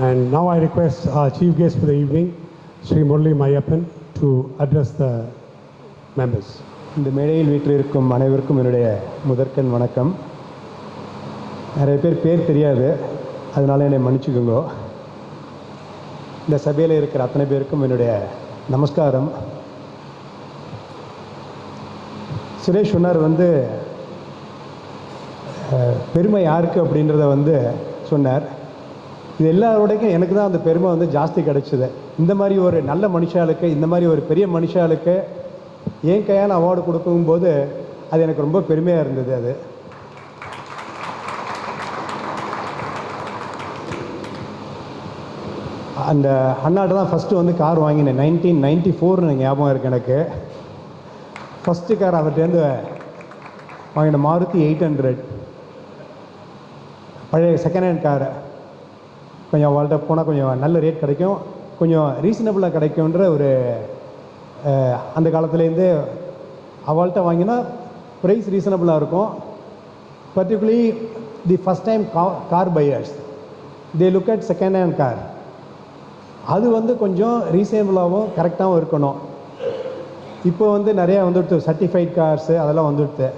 And now I request our chief guest for the evening, Sri Murali Mayappan, to address the members. இந்த மேடையில் வீற்றிருக்கும் அனைவருக்கும் என்னுடைய முதற்கண் வணக்கம். நிறைய பேர் தெரியாது, அதனால என்னை மன்னிச்சுக்கோங்க. இந்த சபையில் இருக்கிற அத்தனை பேருக்கும் என்னுடைய நமஸ்காரம். சுரேஷ் சொன்னார் பெருமை யாருக்கு அப்படின்றத சொன்னார். இது எல்லாரோடையும் எனக்கு தான் அந்த பெருமை ஜாஸ்தி கிடச்சிது. இந்த மாதிரி ஒரு நல்ல மனுஷாளுக்கு, இந்த மாதிரி ஒரு பெரிய மனுஷாளுக்கு என் கையால் அவார்டு கொடுக்கும்போது அது எனக்கு ரொம்ப பெருமையாக இருந்தது. அது அந்த அண்ணாட்ட தான் ஃபஸ்ட்டு கார் வாங்கினேன். 1994 ஞாபகம் இருக்குது எனக்கு. ஃபஸ்ட்டு கார் அவர்கிட்டேருந்து வாங்கின மாருதி 800, பழைய செகண்ட் ஹேண்ட் காரு. கொஞ்சம் அவள்கிட்ட போனால் கொஞ்சம் நல்ல ரேட் கிடைக்கும், கொஞ்சம் ரீசனபிளாக கிடைக்குன்ற ஒரு அந்த காலத்துலேருந்து அவள்கிட்ட வாங்கினா ப்ரைஸ் ரீசனபிளாக இருக்கும். Particularly the first time car buyers they look at second hand car. அது கொஞ்சம் ரீசனபிளாகவும் கரெக்டாகவும் இருக்கணும். இப்போ நிறையா சர்டிஃபைட் கார்ஸு அதெல்லாம் வந்துடுது.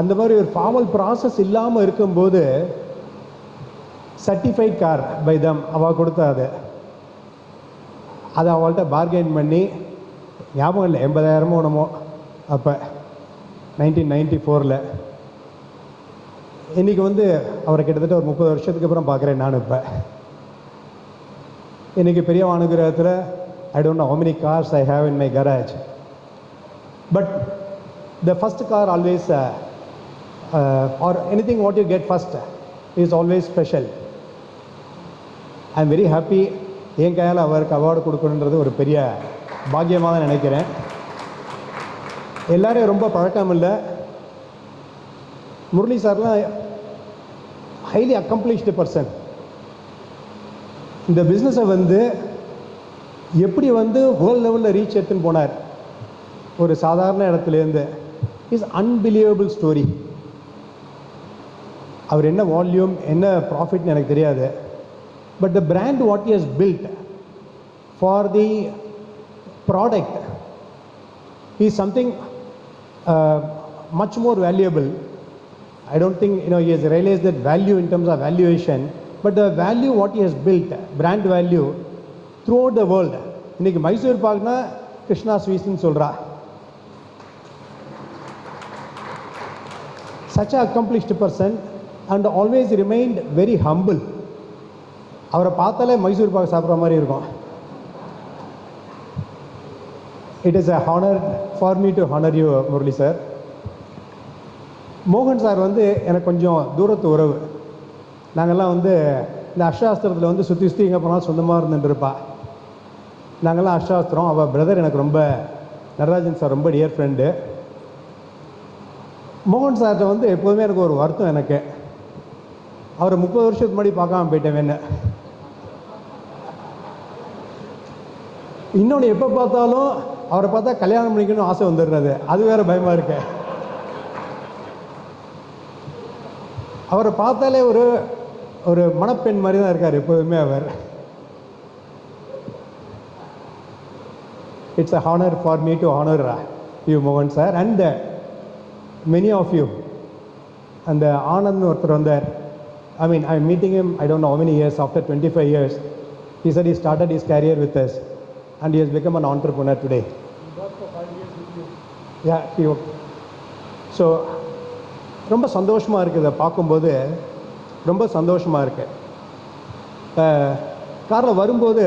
அந்த மாதிரி ஒரு ஃபார்மல் ப்ராசஸ் இல்லாமல் இருக்கும்போது சர்டிஃபைட் கார் பை தம் அவள் கொடுத்தா அதை அவள்கிட்ட பார்கெயின் பண்ணி, ஞாபகம் இல்லை 80,000 என்னமோ அப்போ 1994. இன்றைக்கி அவரை கிட்டத்தட்ட ஒரு 30 வருஷத்துக்கு அப்புறம் பார்க்குறேன் நான். இப்போ இன்றைக்கி பெரிய அனுகிரகத்தில் I don't know how many cars I have in my garage. But the first car always, or anything what you get first is always special. I am very happy. என் கையால் அவருக்கு அவார்டு கொடுக்கணுன்றது ஒரு பெரிய பாக்கியமாக தான் நினைக்கிறேன். எல்லோரும் ரொம்ப பழக்கம் இல்லை. முரளி சார்லாம் ஹைலி அக்கம்ப்ளிஷ்டு பர்சன். இந்த பிஸ்னஸை எப்படி வேர்ல்டு லெவலில் ரீச் எடுத்துன்னு போனார் ஒரு சாதாரண இடத்துலேருந்து. Is unbelievable story. அவர் என்ன வால்யூம் என்ன ப்ராஃபிட்னு எனக்கு தெரியாது. But the brand what he has built for the product is something much more valuable. I don't think he has realized that value in terms of valuation, but the value what he has built, brand value throughout the world. இன்றைக்கி மைசூர் பாக்னா கிருஷ்ணா ஸ்வீட்ஸ்ன்னு சொல்கிறா. such an accomplished person and always remained very humble. அவரை பார்த்தாலே மைசூர் பாக் சாப்பிட்ற மாதிரி இருக்கும். It is a honor for me to honor you, Murali sir. மோகன் sir எனக்கு கொஞ்சம் தூரத்து உறவு. நாங்கள்லாம் இந்த அஷ்டாஸ்திரத்தில் சுற்றி எங்கே போனாலும் சொந்தமாக இருந்துட்டுருப்பா. நாங்கள்லாம் அஷ்டாஸ்திரம். அவள் பிரதர் எனக்கு ரொம்ப, நடராஜன் சார் ரொம்ப டியர் ஃப்ரெண்டு. மோகன் சார்கிட்ட எப்போதுமே எனக்கு ஒரு வருத்தம். எனக்கு அவரை 30 வருஷத்துக்கு முன்னாடி பார்க்காம போயிட்டேன். இன்னொன்று, எப்போ பார்த்தாலும் அவரை பார்த்தா கல்யாணம் பண்ணிக்கணும்னு ஆசை வந்துடுறது. அது வேறு பயமாக இருக்கு. அவரை பார்த்தாலே ஒரு ஒரு மணப்பெண் மாதிரி தான் இருக்கார் எப்போதுமே அவர். It's a honor for me to honor you, Mohan sir, and many of you. And Anand ஒருத்தர் வந்தார். I mean, I'm meeting him, I don't know how many years, after 25 years. He said he started his career with us and he has become an entrepreneur today. He worked for 5 years with you. Yeah, he worked. So, ரொம்ப சந்தோஷமாக இருக்குது. அதை பார்க்கும்போது ரொம்ப சந்தோஷமாக இருக்குது. காரில் வரும்போது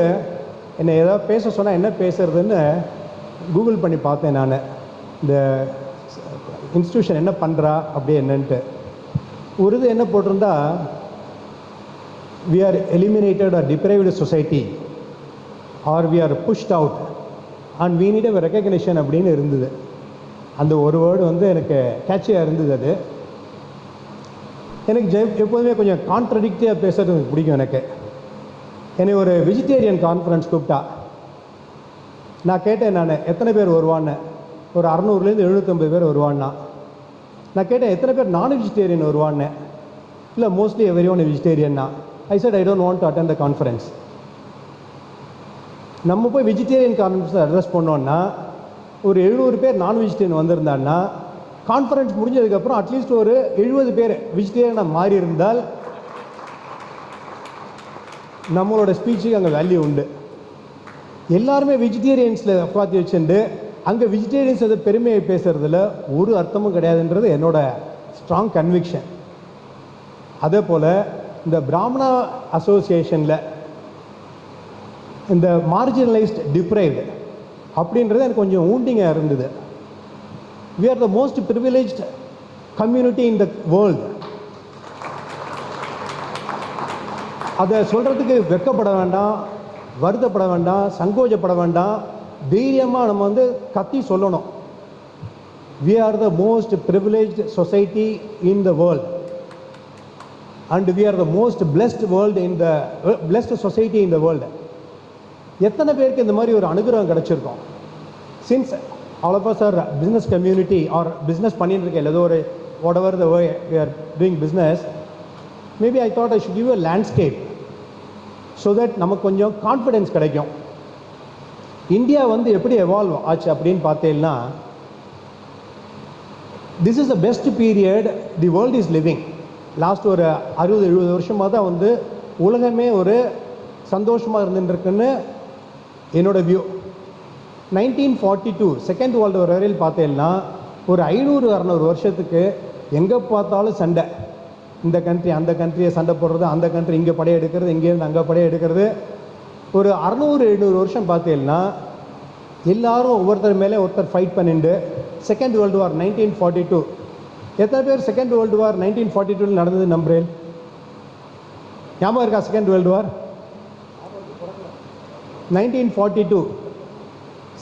என்னை ஏதாவது பேச சொன்னால் என்ன பேசுறதுன்னு கூகுள் பண்ணி பார்த்தேன் நான். இந்த இன்ஸ்டியூஷன் என்ன பண்ணுறா அப்படி என்னன்ட்டு ஒரு இது என்ன போட்டிருந்தா, we are eliminated or deprived society or we are pushed out and we need a recognition அப்படின்னு இருந்தது. அந்த ஒரு வேர்டு எனக்கு கேட்சியாக இருந்தது. அது எனக்கு எப்போதுமே கொஞ்சம் கான்ட்ரடிக்டிவாக பேசுறது எனக்கு பிடிக்கும். என்னை ஒரு வெஜிடேரியன் கான்ஃபரன்ஸ் கூப்பிட்டா. நான் கேட்டேன், நான் எத்தனை பேர் வருவான்னு. ஒரு 600லேருந்து 750 பேர் வருவான்னா. நான் கேட்டேன், எத்தனை பேர் நான் வெஜிடேரியன் வருவான்னு. இல்லை, மோஸ்ட்லி எவ்ரி ஒன் வெஜிடேரியன்னா. I said I don't want to attend the conference. நம்ம போய் வெஜிடேரியன் கான்ஃபரன்ஸ் அட்ரஸ் பண்ணோன்னா ஒரு 700 பேர் நான் வெஜிடேரியன் வந்திருந்தான்னா கான்ஃபரன்ஸ் முடிஞ்சதுக்கப்புறம் அட்லீஸ்ட் ஒரு 70 பேர் வெஜிடேரியனாக மாறி இருந்தால் நம்மளோட ஸ்பீச்சுக்கு அங்கே வேல்யூ உண்டு. எல்லாருமே வெஜிடேரியன்ஸில் உட்காந்து வச்சுட்டு அங்கே வெஜிடேரியன்ஸ் அதை பெருமையை பேசுகிறதுல ஒரு அர்த்தமும் கிடையாதுன்றது என்னோட ஸ்ட்ராங் கன்விக்ஷன். அதே போல் இந்த பிராமணா அசோசியேஷனில் இந்த மார்ஜினலைஸ்ட் டிப்ரைவ்டு அப்படின்றது எனக்கு கொஞ்சம் ஊண்டிங்காக இருந்தது. we are the most privileged community in the world. அதை சொல்கிறதுக்கு வெட்கப்பட வேண்டாம், வருத்தப்பட வேண்டாம், சங்கோஜப்பட வேண்டாம், தைரியமாக நம்ம வந்து கத்தி சொல்லணும். we are the most privileged society in the world and we are the most blessed world in the blessed society in the world. எத்தனை பேருக்கு இந்த மாதிரி ஒரு அனுகிரகம் கிடச்சிருக்கோம்? Since all of us are business community or business பண்ணிட்டு இருக்கேன், ஏதோ ஒரு whatever the way we are doing business, maybe I thought I should give you a landscape so that நமக்கு கொஞ்சம் கான்ஃபிடென்ஸ் கிடைக்கும். இந்தியா வந்து எப்படி எவால்வ் ஆச்சு அப்படின்னு பார்த்தீங்கன்னா, this is the best period the world is living. Last ஒரு 60-70 வருஷமாக தான் வந்து உலகமே ஒரு சந்தோஷமாக இருந்துருக்குன்னு என்னோட வியூ. 1942 செகண்ட் வேர்ல்டு வார் வரையில் பார்த்தீங்கன்னா ஒரு 500-600 வருஷத்துக்கு எங்கே பார்த்தாலும் சண்டை. இந்த கண்ட்ரி அந்த கண்ட்ரியை சண்டை போடுறது, அந்த கண்ட்ரி இங்கே படையெடுக்கிறது, இங்கேருந்து அங்கே படையெடுக்கிறது. ஒரு 600-700 வருஷம் பார்த்தீங்கன்னா எல்லாரும் ஒவ்வொருத்தர் மேலே ஒருத்தர் ஃபைட் பண்ணிட்டு செகண்ட் வேர்ல்டு வார் 1942. எத்தனை பேர் செகண்ட் வேர்ல்டு வார் 1942 நடந்தது நம்புறேன்? ஞாபகம் இருக்கா? Second world war 1942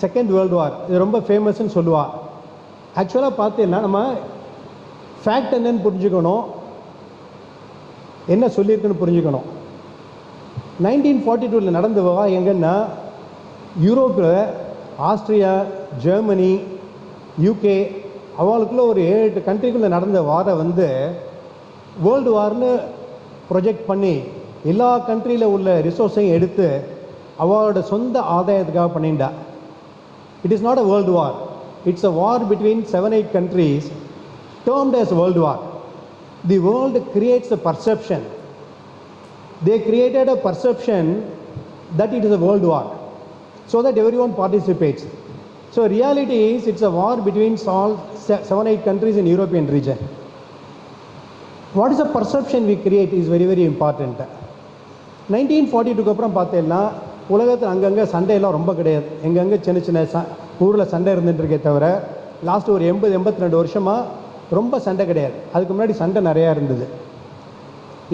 second world war, இது ரொம்ப ஃபேமஸ்ன்னு சொல்லுவா. ஆக்சுவலாக பார்த்தீங்கன்னா நம்ம ஃபேக்ட் என்னன்னு புரிஞ்சுக்கணும், என்ன சொல்லியிருக்குன்னு புரிஞ்சுக்கணும். 1942 நடந்தவா எங்கன்னா யூரோப்பில் ஆஸ்திரியா, ஜெர்மனி, யூகே அவளுக்குள்ள ஒரு 7-8 கண்ட்ரிக்குள்ளே நடந்த வாரை வந்து வேர்ல்டு வார்னு ப்ரொஜெக்ட் பண்ணி எல்லா கண்ட்ரியில் உள்ள ரிசோர்ஸையும் எடுத்து அவளோட சொந்த ஆதாயத்துக்காக பண்ணிண்டா. It is not a world war, it's a war between 7-8 countries termed as world war. The world creates a perception. They created a perception that it is a world war so that everyone participates. So reality is it's a war between all 7-8 countries in European region. What is the perception we create is very very important. 1942 அப்புறம் பார்த்தீங்கன்னா உலகத்தில் அங்கங்கே சண்டையெல்லாம் ரொம்ப கிடையாது. எங்கெங்கே சின்ன சின்ன ஊரில் சண்டை இருந்துட்டு இருக்கே தவிர லாஸ்ட்டு ஒரு 80-82 வருஷமாக ரொம்ப சண்டை கிடையாது. அதுக்கு முன்னாடி சண்டை நிறையா இருந்தது.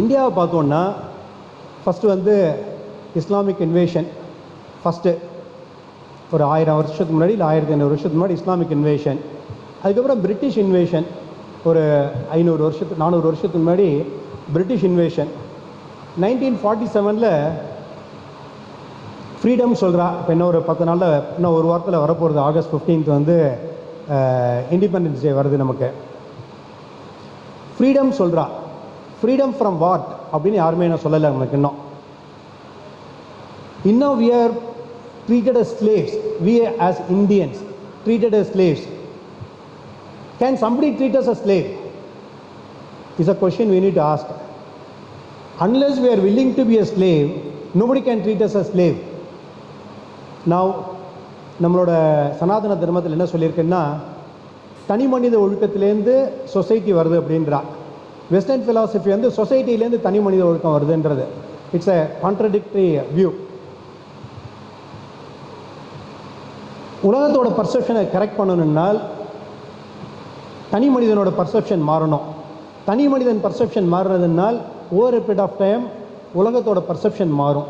இந்தியாவை பார்த்தோன்னா ஃபஸ்ட்டு வந்து இஸ்லாமிக் இன்வேஷன், ஃபஸ்ட்டு ஒரு 1000 வருஷத்துக்கு முன்னாடி இல்லை 1500 வருஷத்துக்கு முன்னாடி இஸ்லாமிக் இன்வேஷன். அதுக்கப்புறம் பிரிட்டிஷ் இன்வேஷன் ஒரு 400 வருஷத்துக்கு முன்னாடி பிரிட்டிஷ் இன்வேஷன். 1947 ஃப்ரீடம் சொல்கிறா. இப்போ இன்னும் ஒரு 10 நாளில், இன்னும் ஒரு வாரத்தில் வரப்போகிறது. ஆகஸ்ட் 15 வந்து இண்டிபெண்டன்ஸ் டே வருது நமக்கு. ஃப்ரீடம் சொல்கிறா. ஃப்ரீடம் ஃப்ரம் வாட் அப்படின்னு யாருமே என்ன சொல்லலை நமக்கு. இன்னும் we are treated as slaves. We as Indians treated as slaves. Can somebody treat us as slave? Is a question we need to ask. Unless we are willing to be a slave, nobody can treat us as slave. Now நம்மளோட சனாதன தர்மத்தில் என்ன சொல்லியிருக்குன்னா, தனி மனித ஒழுக்கத்திலேருந்து society வருது அப்படின்றா. Western philosophy வந்து சொசைட்டிலேருந்து தனி மனித ஒழுக்கம் வருதுன்றது. It's a contradictory view. உலகத்தோட பர்செப்ஷனை கரெக்ட் பண்ணணும்னால் தனி மனிதனோட பர்செப்ஷன் மாறணும். தனி மனிதன் பர்செப்ஷன் மாறுறதுனால் over a period of time உலகத்தோட பர்செப்ஷன் மாறும்.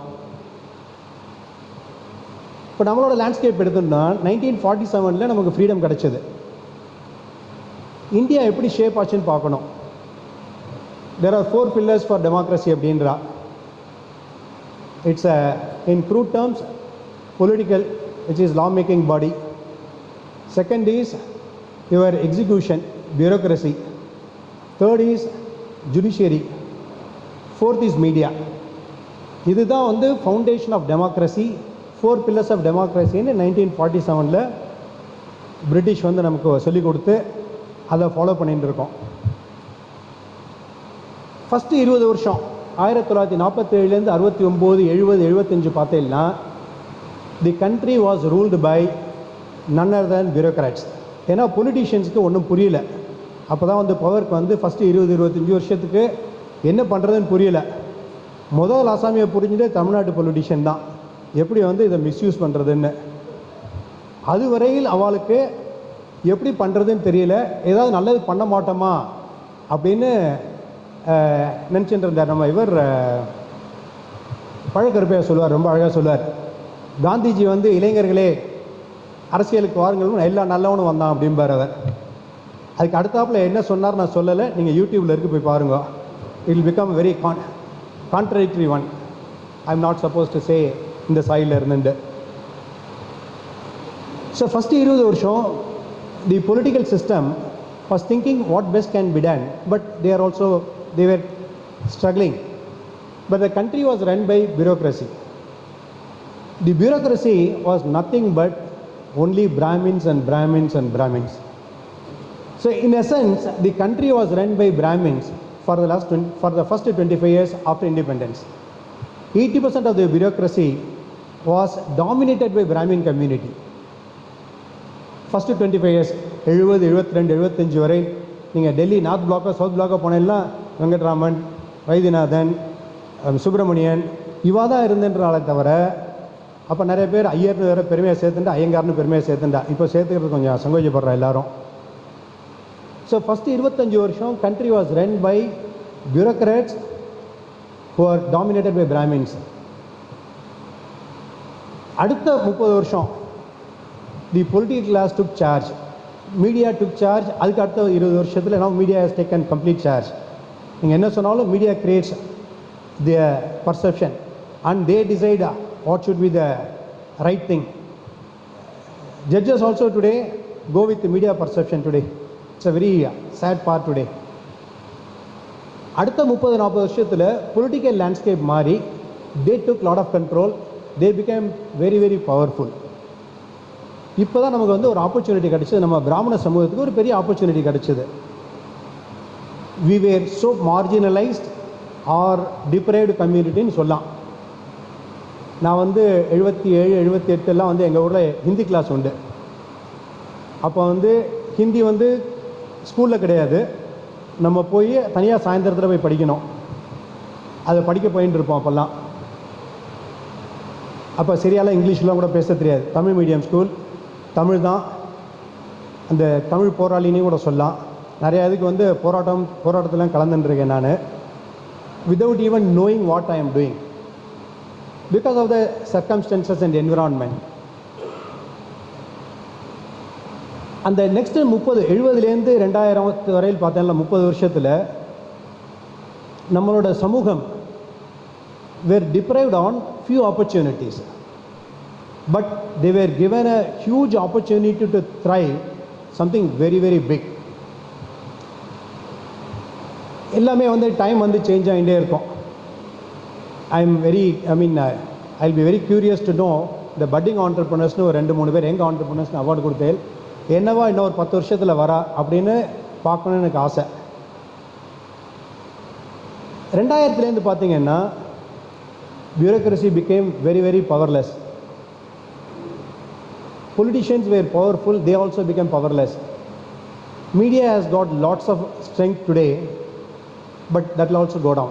இப்போ நம்மளோட லேண்ட்ஸ்கேப் எடுத்தோம்னா 1947 நமக்கு ஃப்ரீடம் கிடச்சிது. இந்தியா எப்படி ஷேப் ஆச்சுன்னு பார்க்கணும். there are 4 pillars for democracy அப்படின்றா. It's in crude terms political, which is law making body. Second is your execution, bureaucracy. Third is judiciary. Fourth is media. இதுதான் வந்து foundation of democracy, 4 pillars of டெமோக்ரஸின்னு 1947 British வந்து நமக்கு சொல்லிக் கொடுத்து அதை follow பண்ணிட்டு இருக்கோம். ஃபஸ்ட்டு 20 வருஷம் 1947லேருந்து 69, 70, 75 பார்த்தீங்கன்னா the country was ruled by none other than bureaucrats. ஏன்னா பொலிட்டீஷியன்ஸுக்கு ஒன்றும் புரியல. அப்போ தான் வந்து பவருக்கு வந்து ஃபஸ்ட்டு 20-25 வருஷத்துக்கு என்ன பண்ணுறதுன்னு புரியல. முதல் ஆசாமியை புரிஞ்சுட்டு தமிழ்நாட்டு பொலிட்டீஷியன் தான் எப்படி வந்து இதை மிஸ்யூஸ் பண்ணுறதுன்னு. அதுவரையில் அவளுக்கு எப்படி பண்ணுறதுன்னு தெரியல. ஏதாவது நல்லது பண்ண மாட்டோமா அப்படின்னு நினச்சிட்டு இருந்தார். நம்ம இவர் பழக்கருப்பையா சொல்லுவார், ரொம்ப அழகாக சொல்லுவார். காந்திஜி வந்து இளைஞர்களே அரசியலுக்கு வாருங்களும் எல்லா நல்லவனும் வந்தான் அப்படிம்பார் அவர். அதுக்கு அடுத்தாப்புல என்ன சொன்னார் நான் சொல்லலை, நீங்கள் யூடியூப்பில் இருக்கு போய் பாருங்க. It will become very contradictory one. I am not suppose to say இந்த சாயில் இருந்துட்டு. ஸோ ஃபஸ்ட்டு 20 வருஷம் the political system was thinking what best can be done, but they were struggling. But the country was run by bureaucracy. The bureaucracy was nothing but only Brahmins and Brahmins and Brahmins. So in essence, the country was run by Brahmins for the first 25 years after independence. 80% of the bureaucracy was dominated by Brahmin community. First 25 years 70, 72, 75 வரை நீங்கள் Delhi north பிளாக்கோ south பிளாக்கோ போனீங்கன்னா வெங்கட்ராமன், வைத்தியநாதன், சுப்பிரமணியன் இவா தான் இருந்துன்றாலே தவிர, அப்போ நிறைய பேர் ஐயர்னு வேறு பெருமையாக சேர்த்துட்டா, ஐயங்கார்னு பெருமையாக சேர்த்துட்டா. இப்போ சேர்த்துக்கிறது கொஞ்சம் சங்கோஜப்படுறா எல்லாரும். ஸோ ஃபஸ்ட்டு 25 வருஷம் country was run by bureaucrats who are dominated by Brahmins. அடுத்த 30 வருஷம் the political class took charge, media took charge. அதுக்கு அடுத்த 20 வருஷத்தில் now media has taken complete charge. நீங்கள் என்ன சொன்னாலும் media creates the perception and they decide what should be the right thing. Judges also today go with the media perception today. It's a very sad part today. அடுத்த 30-40 வருஷத்தில் political landscape மாறி they took lot of control, they became very very powerful. இப்போ தான் நமக்கு வந்து ஒரு opportunity கிடச்சிது, நம்ம பிராமண சமூகத்துக்கு ஒரு பெரிய ஆப்பர்ச்சுனிட்டி கிடச்சிது. we were so marginalized or deprived community ன்னு சொல்லலாம். நான் வந்து 77, 78 வந்து எங்கள் ஊரில் ஹிந்தி கிளாஸ் உண்டு. அப்போ வந்து ஹிந்தி வந்து ஸ்கூலில் கிடையாது, நம்ம போய் தனியாக சாயந்தரத்தில் போய் படிக்கணும். அதை படிக்க போயின்னு இருப்போம். அப்போல்லாம் அப்போ சரியாலாம் இங்கிலீஷ்லாம் கூட பேச தெரியாது. தமிழ் மீடியம் ஸ்கூல், தமிழ் தான். அந்த தமிழ் போராளினே கூட சொல்லலாம். நிறையா இதுக்கு வந்து போராட்டத்தில் கலந்துட்டுருக்கேன் நான், without even knowing what I am doing because of the circumstances and environment. அந்த நெக்ஸ்ட்டு 70லேருந்து 2000 வரையில் பார்த்தேன்ல, 30 வருஷத்தில் நம்மளோட சமூகம் were deprived on few opportunities, but they were given a huge opportunity to thrive something very very big. எல்லாமே வந்து time வந்து change ஆகிட்டே இருக்கும். I'll be very curious to know the budding entrepreneursனு ஒரு 2-3 பேர் எங்கள் entrepreneursனு அவார்டு கொடுத்தேன். என்னவா இன்னும் ஒரு 10 வருஷத்தில் வரா அப்படின்னு பார்க்கணுன்னு எனக்கு ஆசை. 2000லேருந்து பார்த்தீங்கன்னா bureaucracy became very very powerless. Politicians were powerful, they also became powerless. Media has got lots of strength today, but that will also go down.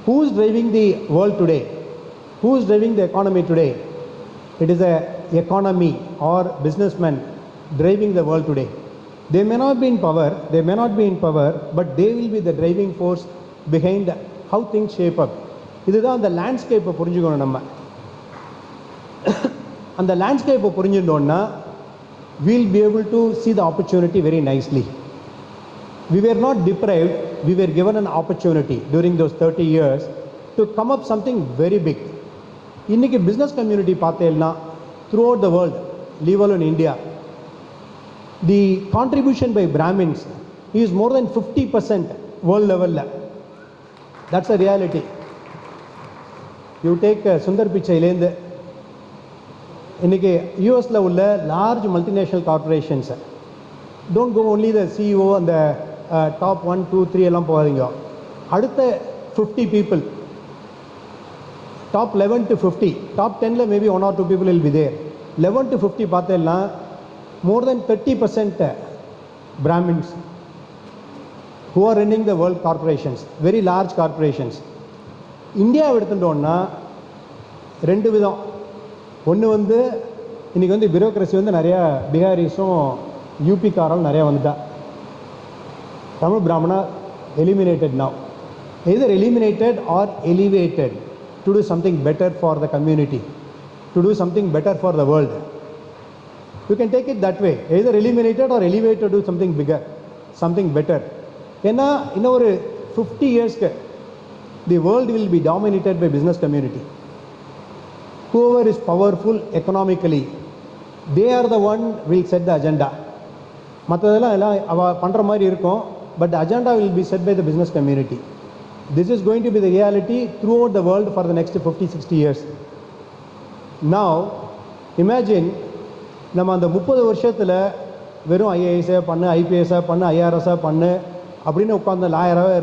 Who is driving the world today? Who is driving the economy today? It is a economy or businessmen driving the world today. They may not be in power, but they will be the driving force behind how things shape up. இதுதான் அந்த லேண்ட்ஸ்கேப்பை புரிஞ்சுக்கணும். நம்ம அந்த லேண்ட்ஸ்கேப்பை புரிஞ்சுட்டோன்னா we'll be able to see the opportunity very nicely. We were not deprived, we were given an opportunity during those 30 years to come up something very big. இன்னைக்கு business community பார்த்தேன்னா throughout the world, leave alone India, the contribution by Brahmins is more than 50% world level. That's a reality. You take Sundar பிச்சைலேருந்து இன்றைக்கி யூஎஸில் உள்ள large multinational கார்பரேஷன்ஸை don't go only the CEO அந்த top 1 2 3 எல்லாம் போகாதீங்க. அடுத்த 50 பீப்புள், டாப் 11 to 50, டாப் 10ல maybe 1 or 2 people will be there. 11 to 50 பார்த்தேன்னா more than 30% Brahmins who are running the world corporations, very large corporations. இந்தியாவை எடுத்துட்டோன்னா ரெண்டு விதம். ஒன்று வந்து இன்றைக்கி வந்து பியூரோக்ரஸி வந்து நிறையா பிகாரிஸும் யூபிக்காரலும் நிறையா வந்துட்டா. தமிழ் பிராமணா eliminated now, either eliminated or elevated to do something better for the community, to do something better for the world. You can take it that way, either eliminated or elevated to do something bigger, something better. ஏன்னா இன்னும் ஒரு 50 yearsக்கு the world will be dominated by business community. Whoever is powerful economically, they are the one will set the agenda. மற்றதெல்லாம் எல்லாம் அவள் பண்ணுற மாதிரி இருக்கும், but the agenda will be set by the business community. This is going to be the reality throughout the world for the next 50-60 years. Now imagine நம்ம அந்த 30 வருஷத்தில் வெறும் ஐஏஎஸ்ஸை பண்ணு, ஐபிஎஸ்ஸை பண்ணு, ஐஆர்எஸ்ஸை பண்ணு அப்படின்னு உட்காந்து லாயராகவே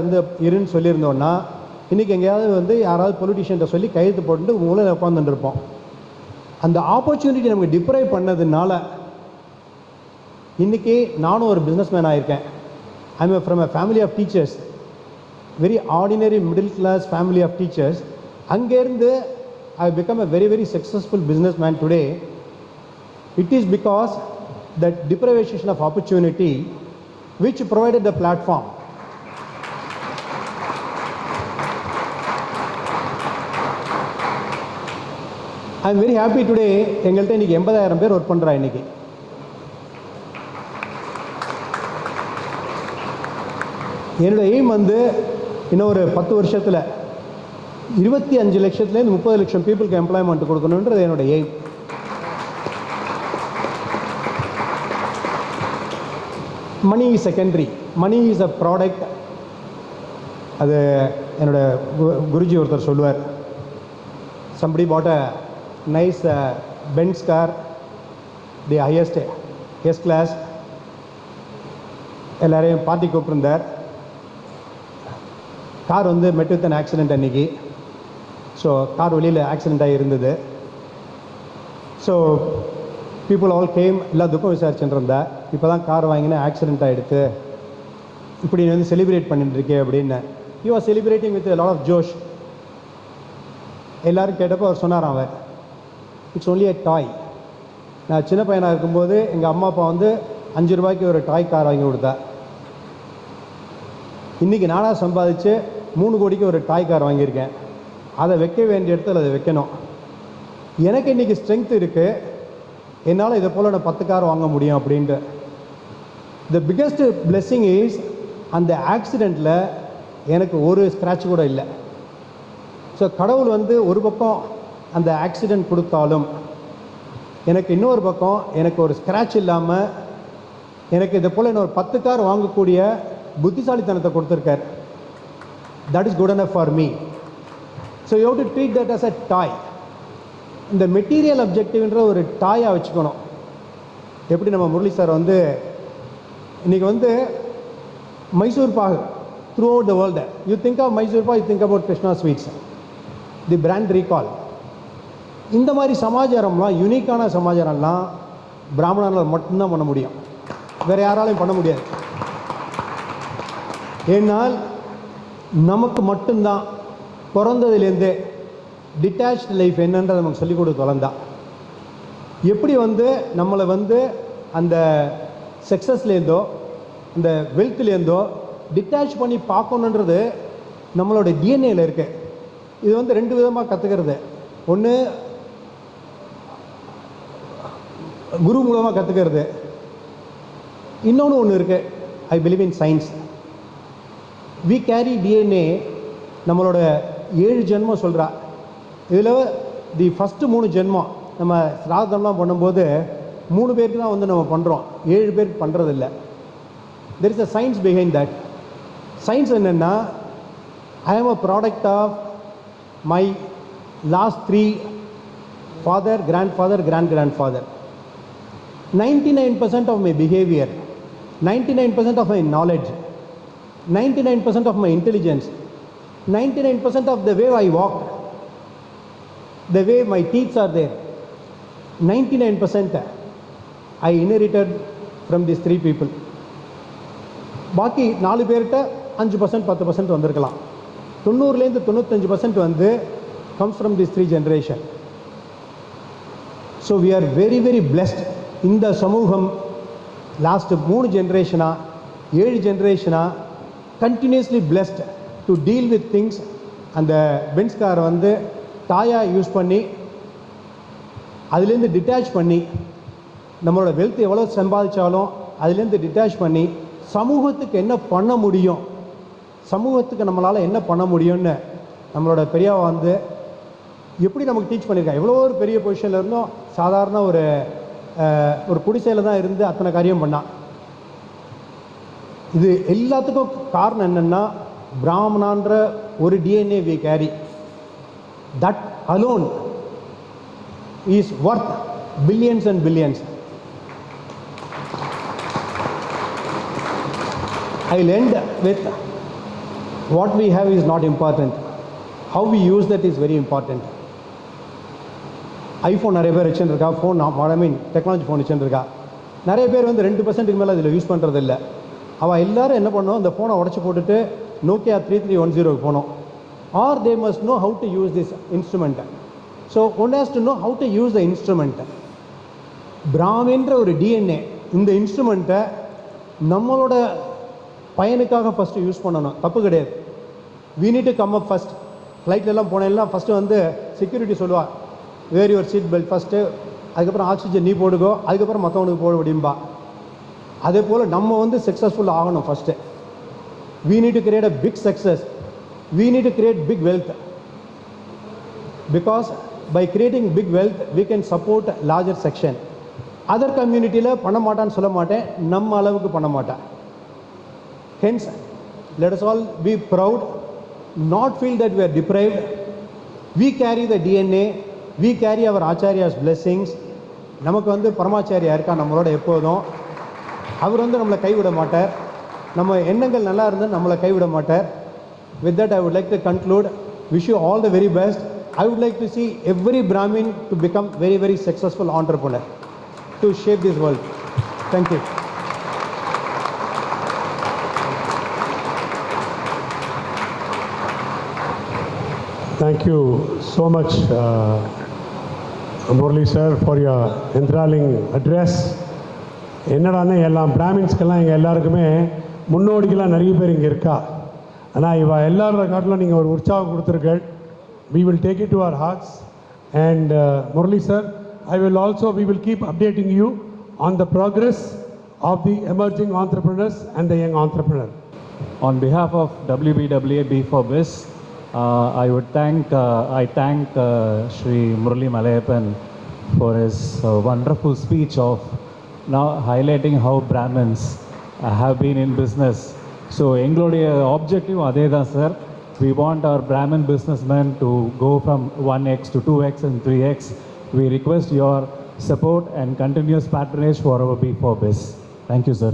இருன்னு சொல்லியிருந்தோன்னா இன்றைக்கி எங்கேயாவது வந்து யாராவது பொலிட்டிஷியன்ட்ட சொல்லி கையெழுத்து போட்டு மூலையில் உட்காந்துட்டு இருப்போம். அந்த ஆப்பர்ச்சுனிட்டி நமக்கு டிப்ரைவ் பண்ணதுனால இன்றைக்கி நானும் ஒரு பிஸ்னஸ் மேன் ஆகியிருக்கேன். I am from a family of teachers, very ordinary middle class family of teachers. அங்கேருந்து I become a very very successful business man today. It is because that deprivation of opportunity which provided the platform. I am very happy today. எங்கள்கிட்ட இன்றைக்கி 80,000 பேர் work பண்ணுறா. இன்றைக்கி என்னோட aim வந்து இன்னும் ஒரு 10 வருஷத்தில் 25 லட்சத்துலேருந்து 30 லட்சம் பீப்புளுக்கு எம்ப்ளாய்மெண்ட் கொடுக்கணுன்றது என்னோட aim. Money is secondary, money is a product. அது என்னோட குருஜி ஒருத்தர் சொல்லுவார், somebody bought a nice Benz car, the highest S class. எல்லாரையும் பார்ட்டி கூப்பிட்டுருந்தார். கார் வந்து met with an accident அன்றைக்கி. ஸோ கார் வெளியில் ஆக்சிடெண்ட் ஆகி இருந்தது. ஸோ பீப்புள் ஆல் கேம், எல்லா துக்கம் விசாரிச்சுட்டு இருந்தா. இப்போ தான் கார் வாங்கினா ஆக்சிடெண்ட் ஆகிடுது, இப்படி வந்து செலிப்ரேட் பண்ணிட்டு இருக்கே அப்படின்னு. You are celebrating with lot of josh. எல்லோரும் கேட்டப்போ அவர் சொன்னாராம், அவர் இட்ஸ் ஒன்லி a டாய். நான் சின்ன பையனாக இருக்கும்போது எங்கள் அம்மா அப்பா வந்து 5 ரூபாய்க்கு ஒரு டாய் கார் வாங்கி கொடுத்தா. இன்றைக்கி நானாக சம்பாதிச்சு 3 கோடிக்கு ஒரு டாய் கார் வாங்கியிருக்கேன். அதை வைக்க வேண்டிய இடத்துல அதை வைக்கணும். எனக்கு இன்றைக்கி ஸ்ட்ரென்த் இருக்குது, என்னால் இதை போல் நான் 10 கார் வாங்க முடியும் அப்படின்ட்டு. த பிக்கஸ்ட் பிளெஸ்ஸிங் இஸ் அந்த ஆக்சிடெண்ட்டில் எனக்கு ஒரு ஸ்க்ராட்ச் கூட இல்லை. ஸோ கடவுள் வந்து ஒரு பக்கம் அந்த ஆக்சிடெண்ட் கொடுத்தாலும் எனக்கு இன்னொரு பக்கம் எனக்கு ஒரு ஸ்க்ராட்ச் இல்லாமல் எனக்கு இதை போல் இன்னொரு 10 கார் வாங்கக்கூடிய புத்திசாலித்தனத்தை கொடுத்துருக்கார். That is good enough for me. So you have to treat that as a toy. இந்த மெட்டீரியல் அப்ஜெக்டிவ்ன்ற ஒரு டாயாக வச்சுக்கணும். எப்படி நம்ம முரளி சார் வந்து இன்றைக்கி வந்து Mysore pak throughout the world, you think of Mysore pak, you think about Krishna sweets, the brand recall. இந்த மாதிரி சமாச்சாரம்லாம், யூனிக்கான சமாச்சாரம்லாம் பிராமணனால் மட்டும்தான் பண்ண முடியும், வேறு யாராலையும் பண்ண முடியாது. ஏன்னால் நமக்கு மட்டும்தான் பிறந்ததுலேருந்தே டிட்டாச்ட் லைஃப் என்னன்றதை நமக்கு சொல்லிக் கொடுத்து வளர்ந்தா. எப்படி வந்து நம்மளை வந்து அந்த சக்ஸஸ்லேருந்தோ அந்த வெல்த்லேருந்தோ டிட்டாச் பண்ணி பார்க்கணுன்றது நம்மளோட டிஎன்ஏல இருக்குது. இது வந்து 2 விதமாக கற்றுக்கிறது. ஒன்று குரு மூலமாக கற்றுக்கிறது, இன்னொன்று இருக்குது, I believe in science. We carry DNA. நம்மளோட 7 ஜென்மம் சொல்கிறா. இதில் தி ஃபஸ்ட்டு 3 ஜென்மம் நம்ம சிராதம்லாம் பண்ணும்போது 3 பேருக்கு தான் வந்து நம்ம பண்ணுறோம், 7 பேருக்கு பண்ணுறதில்ல. There is a science behind that. Science என்னென்னா, I am a product of my last 3 father, grandfather, grand-grandfather. 99% of my behavior, 99% of my knowledge, 99% of my intelligence, 99% of the way I walk, the way my teeth are there, 99% I inherited from these 3 people. பாக்கி 4 பேர்கிட்ட 5% 10% வந்திருக்கலாம். 90லேருந்து 95% வந்து comes from these 3 generation. So we are very very blessed. இந்த சமூகம் last 3 ஜென்ரேஷனா 7 ஜென்ரேஷனா continuously blessed to deal with things. அந்த பென்ஸ் கார் வந்து டாயா யூஸ் பண்ணி அதுலேருந்து டிட்டாச் பண்ணி நம்மளோட வெல்த் எவ்வளோ சம்பாதிச்சாலும் அதுலேருந்து டிட்டாச் பண்ணி சமூகத்துக்கு என்ன பண்ண முடியும், சமூகத்துக்கு நம்மளால் என்ன பண்ண முடியும்னு நம்மளோட பெரியவா வந்து எப்படி நமக்கு டீச் பண்ணியிருக்காங்க. எவ்வளோ ஒரு பெரிய பொசிஷனில் இருந்தோம், சாதாரண ஒரு குடிசையில் தான் இருந்து அத்தனை காரியம் பண்ணான். இது எல்லாத்துக்கும் காரணம் என்னென்னா பிராமணான்ற ஒரு DNA we carry. That alone is worth billions and billions. I'll end with what we have is not important. How we use that is very important. IPhone நிறைய பேர் வச்சுருக்கா, phone I mean technology phone வச்சுருக்கா. நிறைய பேர் வந்து 2%க்கு மேலே அதில் use பண்ணுறது இல்லை. அவள் எல்லோரும் என்ன பண்ணோம், அந்த ஃபோனை உடச்சி போட்டுட்டு நோக்கியா 3310க்கு போனோம். Are they must know how to use this instrument. So one has to know how to use the instrument. பிராமின்ற ஒரு டிஎன்ஏ இந்த இன்ஸ்ட்ருமெண்ட்டை நம்மளோட பையனுக்காக ஃபஸ்ட்டு யூஸ் பண்ணணும், தப்பு கிடையாது. We need to come up first. ஃப்ளைட்லலாம் போனேன்னா ஃபஸ்ட்டு வந்து செக்யூரிட்டி சொல்லுவாள், wear your seat belt first, அதுக்கப்புறம் ஆக்சிஜன் நீ போடுகோ, அதுக்கப்புறம் மற்றவனுக்கு போட முடியும்பா. அதே போல் நம்ம வந்து சக்ஸஸ்ஃபுல் ஆகணும் first. We need to create a big success, we need to create big wealth. Because by creating big wealth we can support larger section. Other கம்யூனிட்டியில் பண்ண மாட்டான்னு சொல்ல மாட்டேன், நம்ம அளவுக்கு பண்ண மாட்டேன். Hence, let us all be proud, not feel that we are deprived. We carry the DNA, we carry our Acharya's blessings. நமக்கு வந்து பரமாச்சாரியா இருக்கா நம்மளோட எப்போதும். அவர் வந்து நம்மளை கைவிட மாட்டார். நம்ம எண்ணங்கள் நல்லா இருந்தால் நம்மளை கைவிட மாட்டார். With that, I would like to conclude. Wish you all the very best. I would like to see every Brahmin to become very, very successful entrepreneur to shape this world. Thank you. Thank you so much, Murali sir, for your enthralling address. என்னடானே எல்லாம் பிராமின்ஸ்க்கெல்லாம் எங்கள் எல்லாருக்குமே முன்னோடிகளாக நிறைய பேர் இங்கே இருக்கா. ஆனால் இவ எல்லாரோட காட்டிலும் நீங்கள் ஒரு உற்சாகம் கொடுத்துருக்கள். We will take it to our hearts. And Murali sir, we will keep updating you on the progress of the emerging entrepreneurs and the young entrepreneur. On behalf of WBWA B4Biz, I thank Shri Murali Malayappan for his wonderful speech of now highlighting how Brahmins have been in business. So, எங்களுடைய objective அதே தான் sir. We want our Brahmin businessmen to go from 1x to 2x and 3x. We request your support and continuous patronage for our B4Biz. Thank you, sir.